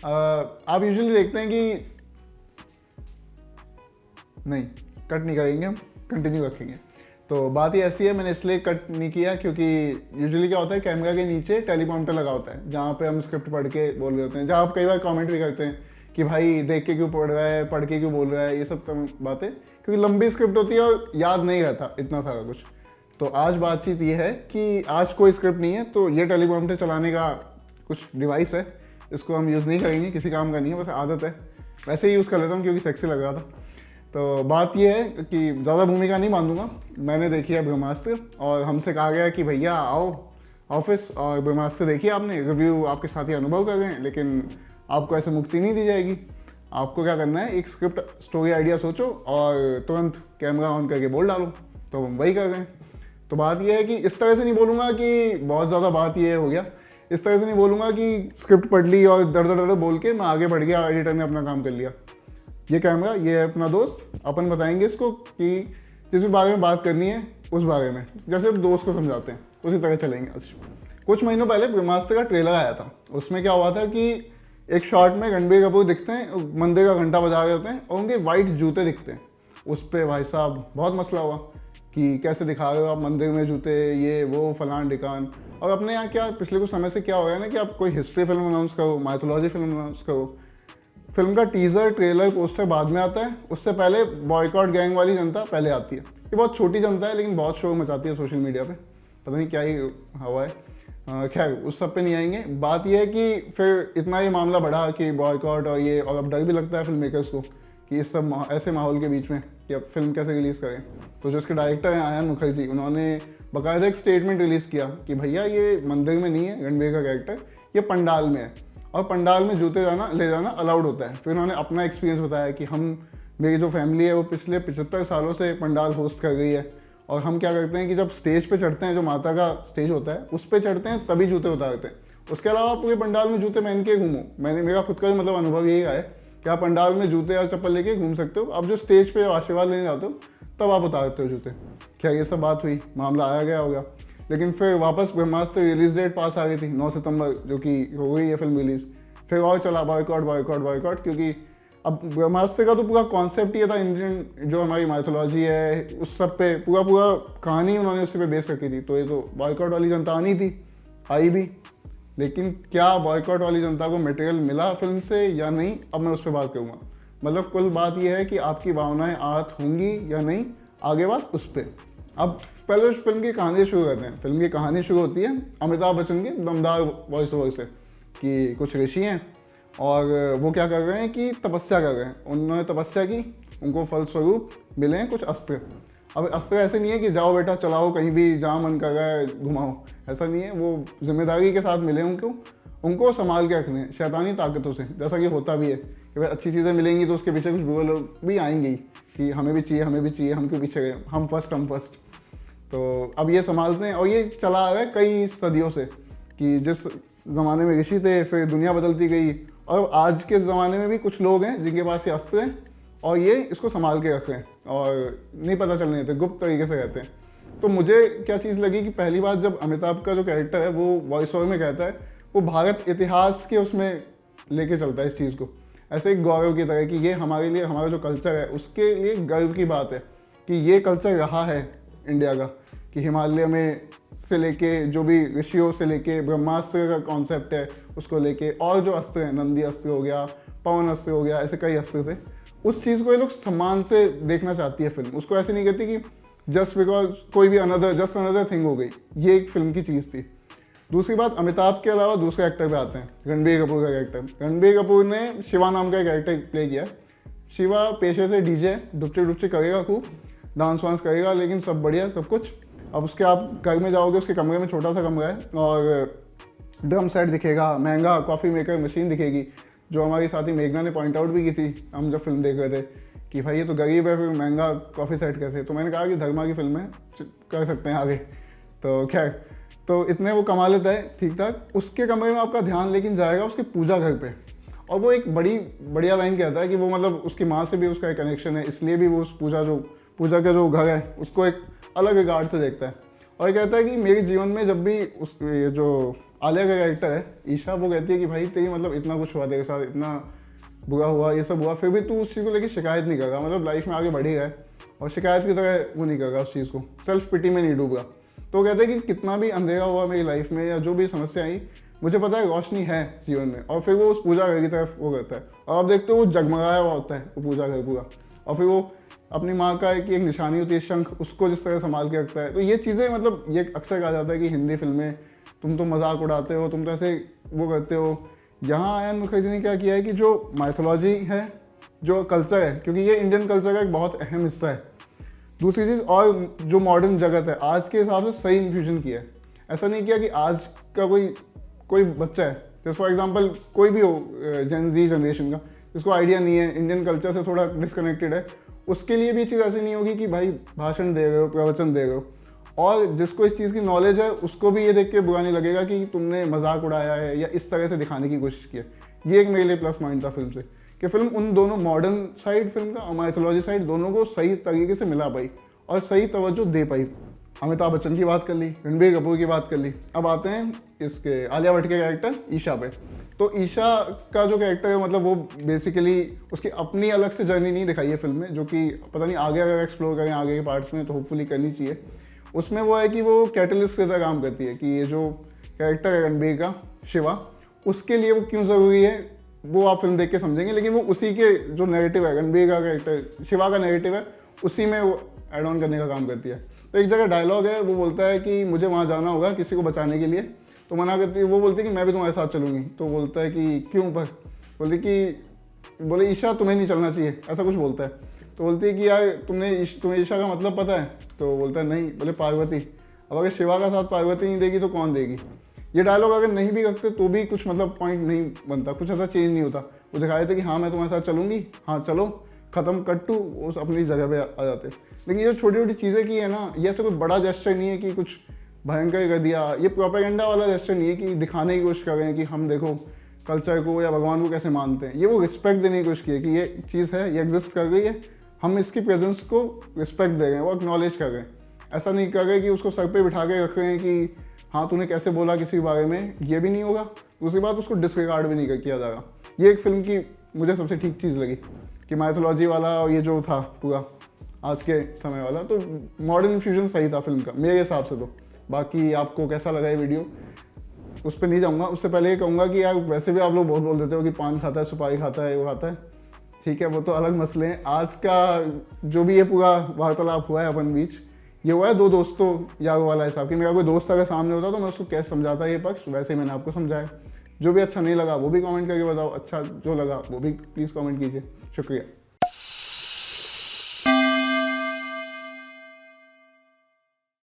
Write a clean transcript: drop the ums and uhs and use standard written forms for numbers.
आप यूजुअली देखते हैं कि नहीं, कट नहीं करेंगे, हम कंटिन्यू रखेंगे। तो बात ये ऐसी है, मैंने इसलिए कट नहीं किया क्योंकि यूजुअली क्या होता है, कैमरा के नीचे टेलीप्रॉम्प्टर लगा होता है जहाँ पे हम स्क्रिप्ट पढ़ के बोल रहे होते हैं, जहाँ आप कई बार कमेंट भी करते हैं कि भाई देख के क्यों पढ़ रहा है, पढ़ के क्यों बोल रहा है, ये सब बातें, क्योंकि लंबी स्क्रिप्ट होती है और याद नहीं रहता इतना सारा कुछ। तो आज बातचीत ये है कि आज कोई स्क्रिप्ट नहीं है, तो ये टेलीप्रॉम्प्टर चलाने का कुछ डिवाइस है, इसको हम यूज़ नहीं करेंगे, किसी काम का नहीं है, बस आदत है, वैसे ही यूज़ कर लेता हूँ क्योंकि सेक्सी लग रहा था। तो बात यह है कि ज़्यादा भूमिका नहीं बांधूंगा। मैंने देखी है ब्रह्मास्त्र और हमसे कहा गया कि भैया आओ ऑफिस और ब्रह्मास्त्र देखिए, आपने रिव्यू आपके साथ ही अनुभव कर गए हैं, लेकिन आपको ऐसे मुक्ति नहीं दी जाएगी। आपको क्या करना है, एक स्क्रिप्ट स्टोरी आइडिया सोचो और तुरंत कैमरा ऑन करके बोल डालो। तो हम वही कर रहे हैं। तो बात यह है कि इस तरह से नहीं बोलूँगा कि बहुत ज़्यादा बात ये हो गया, इस तरह से नहीं बोलूँगा कि स्क्रिप्ट पढ़ ली और दर दर दर बोल के मैं आगे बढ़ गया, एडिटर ने अपना काम कर लिया। ये कैमरा, ये है अपना दोस्त, अपन बताएंगे इसको कि जिस भी बारे में बात करनी है उस बारे में, जैसे दोस्त को समझाते हैं उसी तरह चलेंगे आज। कुछ महीनों पहले ब्रह्मास्त्र का ट्रेलर आया था। उसमें क्या हुआ था कि एक शॉट में रणबीर कपूर दिखते हैं, मंदिर का घंटा बजा रहे होते हैं और उनके वाइट जूते दिखते हैं। उस पर भाई साहब बहुत मसला हुआ कि कैसे दिखा रहे हो आप मंदिर में जूते, ये वो फलान ढिकान। और अपने यहाँ क्या पिछले कुछ समय से क्या हो गया ना कि आप कोई हिस्ट्री फिल्म अनाउंस करो, माइथोलॉजी फिल्म अनाउंस करो, फिल्म का टीजर, ट्रेलर, पोस्टर बाद में आता है, उससे पहले बॉयकॉट गैंग वाली जनता पहले आती है। ये बहुत छोटी जनता है लेकिन बहुत शोर मचाती है सोशल मीडिया पे, पता नहीं क्या ही हवा है। खैर उस सब पे नहीं आएंगे। बात यह है कि फिर इतना ही मामला बढ़ा कि बॉयकॉट और ये, और अब डर भी लगता है फिल्म मेकर्स को कि इस सब ऐसे माहौल के बीच में कि अब फिल्म कैसे रिलीज़ करें। तो जो इसके डायरेक्टर हैं आयन मुखर्जी, उन्होंने बाकायदा एक स्टेटमेंट रिलीज़ किया कि भैया ये मंदिर में नहीं है रणबीर का कैरेक्टर, ये पंडाल में है और पंडाल में जूते ले जाना अलाउड होता है। फिर उन्होंने अपना एक्सपीरियंस बताया कि मेरी जो फैमिली है वो पिछले 75 सालों से पंडाल होस्ट कर रही है और हम क्या करते हैं कि जब स्टेज पे चढ़ते हैं, जो माता का स्टेज होता है उस पे चढ़ते हैं, तभी जूते उतारते हैं। उसके अलावा पूरे पंडाल में जूते पहन के घूमो। मेरा खुद का मतलब अनुभव यही रहा है कि आप पंडाल में जूते और चप्पल लेके घूम सकते हो। अब जो स्टेज पे आशीर्वाद लेने जाते हो तब आप उतारते हो जूते। क्या ये सब बात हुई, मामला आया गया होगा, लेकिन फिर वापस ब्रह्मास्त्र रिलीज डेट पास आ गई थी 9 सितंबर, जो कि हो गई है फिल्म रिलीज़। फिर और चला बॉयकॉट, क्योंकि अब ब्रह्मास्त्र का तो पूरा कॉन्सेप्ट ही था, इंडियन जो हमारी माइथोलॉजी है उस सब पे पूरा कहानी उन्होंने उसी पे बेस रखी थी। तो ये तो बॉयकॉट वाली जनता आनी थी, आई भी, लेकिन क्या बॉयकॉट वाली जनता को मटेरियल मिला फिल्म से या नहीं, अब मैं उस पर बात करूँगा। मतलब कुल बात यह है कि आपकी भावनाएं आहत होंगी या नहीं, आगे बात उस पर। अब पहले उस फिल्म की कहानी शुरू करते हैं। फिल्म की कहानी शुरू होती है अमिताभ बच्चन के दमदार वॉइस ओवर से कि कुछ ऋषि हैं और वो क्या कर रहे हैं कि तपस्या कर रहे हैं। उन्होंने तपस्या की, उनको फलस्वरूप मिले हैं कुछ अस्त्र। अब अस्त्र ऐसे नहीं है कि जाओ बेटा चलाओ कहीं भी, जहाँ मन कर रहा है घुमाओ, ऐसा नहीं है। वो जिम्मेदारी के साथ मिले उनको संभाल के रखने हैं शैतानी ताकतों से, जैसा कि होता भी है कि भाई अच्छी चीज़ें मिलेंगी तो उसके पीछे कुछ बुरे लोग भी आएंगे ही कि हमें भी चाहिए, हम क्यों पीछे गए, हम फर्स्ट। तो अब ये संभालते हैं और ये चला आ रहा है कई सदियों से कि जिस ज़माने में ऋषि थे फिर दुनिया बदलती गई और आज के ज़माने में भी कुछ लोग हैं जिनके पास ये अस्त्र हैं और ये इसको संभाल के रख रहे हैं और नहीं पता चलने देते, गुप्त तरीके से रहते हैं। तो मुझे क्या चीज़ लगी कि पहली बात जब अमिताभ का जो कैरेक्टर है वो वॉइस ओवर में कहता है, वो भारत इतिहास के उसमें लेके चलता है इस चीज़ को, ऐसे एक गौरव की तरह कि ये हमारे लिए, हमारा जो कल्चर है उसके लिए गर्व की बात है कि ये कल्चर रहा है इंडिया का, कि हिमालय में से लेके जो भी ऋषियों से लेके ब्रह्मास्त्र का कॉन्सेप्ट है उसको लेके, और जो अस्त्र हैं, नंदी अस्त्र हो गया, पवन अस्त्र हो गया, ऐसे कई अस्त्र थे, उस चीज़ को ये लोग सम्मान से देखना चाहती है फिल्म। उसको ऐसे नहीं कहती कि जस्ट बिकॉज कोई भी अनदर थिंग हो गई। ये एक फिल्म की चीज़ थी। दूसरी बात, अमिताभ के अलावा दूसरे एक्टर पे आते हैं, रणबीर कपूर का कैरेक्टर। रणबीर कपूर ने शिवा नाम का एक कैरेक्टर प्ले किया। शिवा पेशे से डीजे, डुपचे करेगा, खूब डांस वांस करेगा, लेकिन सब बढ़िया सब कुछ। अब उसके आप घर में जाओगे, उसके कमरे में छोटा सा कमरा है और ड्रम सेट दिखेगा, महंगा कॉफ़ी मेकर मशीन दिखेगी, जो हमारी साथी मेघना ने पॉइंट आउट भी की थी हम जब फिल्म देख रहे थे कि भाई ये तो गरीब है, फिर महंगा कॉफ़ी सेट कैसे। तो मैंने कहा कि धर्मा की फिल्म है, कर सकते हैं आगे। तो खैर, तो इतने वो कमा लेता है ठीक ठाक। उसके कमरे में आपका ध्यान लेकिन जाएगा उसके पूजा घर पे, और वो एक बढ़िया लाइन कहता है कि वो मतलब उसकी माँ से भी उसका एक कनेक्शन है, इसलिए भी वो उस पूजा का जो घर है उसको एक अलग रिगार्ड से देखता है। और कहता है कि मेरे जीवन में जब भी जो आलिया का कैरेक्टर है ईशा, वो कहती है कि भाई तेरी मतलब इतना कुछ हुआ तेरे साथ, इतना बुरा हुआ, ये सब हुआ, फिर भी तू उस चीज़ को लेकर शिकायत नहीं कर रहा, मतलब लाइफ में आगे बढ़ ही रहा है और शिकायत की तरह वो नहीं कर रहा उस चीज़ को, सेल्फ पिटी में नहीं डूब रहा। तो वो कहते हैं कि कितना भी अंधेरा हुआ मेरी लाइफ में या जो भी समस्या आई, मुझे पता है रोशनी है जीवन में। और फिर वो उस पूजा घर की तरफ वो करता है और आप देखते हो वो जगमगाया हुआ होता है वो पूजा घर पूरा, और फिर वो अपनी माँ का एक निशानी होती है शंख, उसको जिस तरह संभाल के रखता है। तो ये चीज़ें मतलब ये अक्सर कहा जाता है कि हिंदी फिल्में तुम तो मजाक उड़ाते हो, तुम तो ऐसे वो करते हो। यहाँ आयन मुखर्जी ने क्या किया है कि जो माइथोलॉजी है, जो कल्चर है, क्योंकि ये इंडियन कल्चर का एक बहुत अहम हिस्सा है, दूसरी चीज़ और जो मॉडर्न जगत है आज के हिसाब से सही इन्फ्यूजन किया है। ऐसा नहीं किया कि आज का कोई बच्चा है, जैसे फॉर एग्जांपल कोई भी हो जेन जी जनरेशन का, जिसको आइडिया नहीं है, इंडियन कल्चर से थोड़ा डिस्कनेक्टेड है, उसके लिए भी चीज़ ऐसी नहीं होगी कि भाई भाषण दे रहे हो, प्रवचन दे रहे हो। और जिसको इस चीज़ की नॉलेज है उसको भी ये देख के बुरा नहीं लगेगा कि तुमने मजाक उड़ाया है या इस तरह से दिखाने की कोशिश की है। ये एक मेरे लिए प्लस पॉइंट था फिल्म से, कि फिल्म उन दोनों मॉडर्न साइड फिल्म का और माइथोलॉजी साइड दोनों को सही तरीके से मिला पाई और सही तवज्जो दे पाई। अमिताभ बच्चन की बात कर ली, रणबीर कपूर की बात कर ली, अब आते हैं इसके आलिया भट्ट के कैरेक्टर ईशा पे। तो ईशा का जो कैरेक्टर है मतलब वो बेसिकली उसकी अपनी अलग से जर्नी नहीं दिखाई है फिल्म में, जो कि पता नहीं आगे अगर एक्सप्लोर करें आगे के पार्ट्स में तो होपफुली करनी चाहिए। उसमें वो है कि वो कैटलिस्ट की तरह काम करती है कि ये जो कैरेक्टर है रणबीर का शिवा, उसके लिए वो क्यों ज़रूरी है वो आप फिल्म देख के समझेंगे, लेकिन वो उसी के जो नैरेटिव है, रणबीर का कैरेक्टर शिवा का नैरेटिव है, उसी में वो एड ऑन करने का काम करती है। तो एक जगह डायलॉग है, वो बोलता है कि मुझे वहाँ जाना होगा किसी को बचाने के लिए, तो मना करती है, वो बोलती है कि मैं भी तुम्हारे साथ चलूँगी। तो बोलता है कि क्यों, पर बोलती कि बोले ईशा तुम्हें नहीं चलना चाहिए, ऐसा कुछ बोलता है। तो बोलती है कि यार तुम्हें ईशा का मतलब पता है? तो बोलता है नहीं। बोले पार्वती, अब अगर शिवा का साथ पार्वती नहीं देगी तो कौन देगी? ये डायलॉग अगर नहीं भी रखते तो भी कुछ मतलब पॉइंट नहीं बनता, कुछ ऐसा चेंज नहीं होता। वो दिखाए थे कि हाँ मैं तुम्हारे साथ चलूँगी, हाँ चलो, ख़त्म, कट टू, उस अपनी जगह पे आ जाते। लेकिन ये छोटी छोटी चीज़ें की है ना, ये ऐसा कोई बड़ा जेस्चर नहीं है कि कुछ भयंकर कर दिया, ये प्रोपेगेंडा वाला जेस्चर नहीं है कि दिखाने की कोशिश कर रहे हैं कि हम देखो कल्चर को या भगवान को कैसे मानते हैं। ये वो रिस्पेक्ट देने की कोशिश की है कि ये चीज़ है, ये एग्जिस्ट कर रही है, हम इसकी प्रेजेंस को रिस्पेक्ट दे रहे हैं, वो एक्नॉलेज कर रहे हैं। ऐसा नहीं कर रहे कि उसको सर पे बिठा के रख रहे हैं कि हाँ तूने कैसे बोला किसी के बारे में, ये भी नहीं होगा। दूसरी बात, उसको डिसरिगार्ड भी नहीं किया जाएगा। ये एक फिल्म की मुझे सबसे ठीक चीज़ लगी कि माइथोलॉजी वाला और ये जो था पूरा आज के समय वाला, तो मॉडर्न इन्फ्यूजन सही था फिल्म का मेरे हिसाब से। तो बाकी आपको कैसा लगा ये वीडियो उस पर नहीं जाऊँगा, उससे पहले ये कहूँगा कि यार वैसे भी आप लोग बहुत बोल देते हो कि पान खाता है, सुपारी खाता है, वो खाता है, ठीक है, वो तो अलग मसले हैं। आज का जो भी ये पूरा वार्तालाप हुआ है अपन बीच, ये हुआ है दो दोस्तों यारों वाला हिसाब कि मेरा कोई दोस्त अगर सामने होता तो मैं उसको कैसे समझाता ये पक्ष, वैसे ही मैंने आपको समझाया। जो भी अच्छा नहीं लगा वो भी कमेंट करके बताओ, अच्छा जो लगा वो भी प्लीज़ कमेंट कीजिए। शुक्रिया।